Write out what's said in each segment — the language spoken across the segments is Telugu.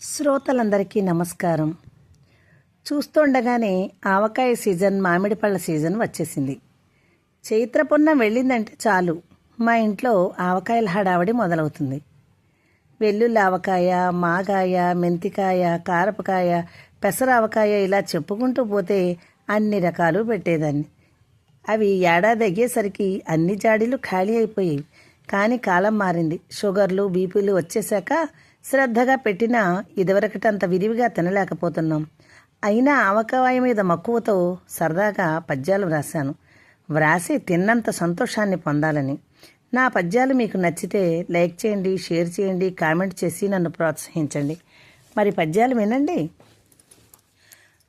శ్రోతలందరికీ నమస్కారం. చూస్తుండగానే ఆవకాయ సీజన్, మామిడి పళ్ళ సీజన్ వచ్చేసింది. చైత్ర పున్నం వెళ్ళిందంటే చాలు మా ఇంట్లో ఆవకాయల హడావడి మొదలవుతుంది. వెల్లుల్లి ఆవకాయ, మాగాయ, మెంతికాయ, కారపకాయ, పెసరావకాయ ఇలా చెప్పుకుంటూ పోతే అన్ని రకాలు పెట్టేదాన్ని. అవి ఏడాది అయ్యేసరికి అన్ని జాడీలు ఖాళీ అయిపోయాయి. కానీ కాలం మారింది. షుగర్లు, బీపీలు వచ్చేశాక శ్రద్ధగా పెట్టినా ఇదివరకటంత విరివిగా తినలేకపోతున్నాం. అయినా ఆవకాయ మీద మక్కువతో సరదాగా పద్యాలు వ్రాశాను. వ్రాసి తిన్నంత సంతోషాన్ని పొందాలని. నా పద్యాలు మీకు నచ్చితే లైక్ చేయండి, షేర్ చేయండి, కామెంట్ చేసి నన్ను ప్రోత్సహించండి. మరి పద్యాలు వినండి.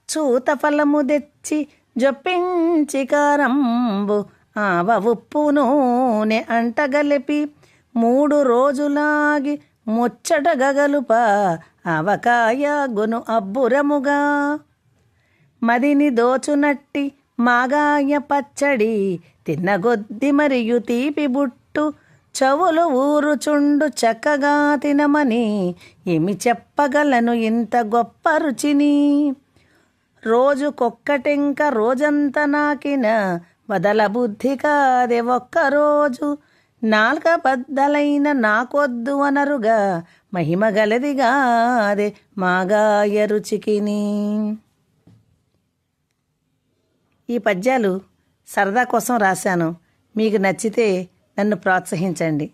చూత ఫలము తెచ్చి జొప్పించి కారంబు ఆవ ఉప్పు నూనె అంటగలిపి 3 రోజులాగి ముచ్చట గగలుప ఆవకాయ గును అబ్బురముగా మదిని దోచునట్టి మాగాయ పచ్చడి తిన్నగొద్ది మరియు తీపి బుట్టు చెవులు ఊరుచుండు చక్కగా తినమని ఏమి చెప్పగలను ఇంత గొప్ప రుచిని. రోజుకొక్కటింక రోజంతా నాకిన వదల బుద్ధి కాదే ఒక్కరోజు నాల్క బద్దలైన నాకొద్దు అనరుగా మహిమ గలదిగాదే మాగాయ రుచికిని. ఈ పద్యాలు సరదా కోసం రాశాను. మీకు నచ్చితే నన్ను ప్రోత్సహించండి.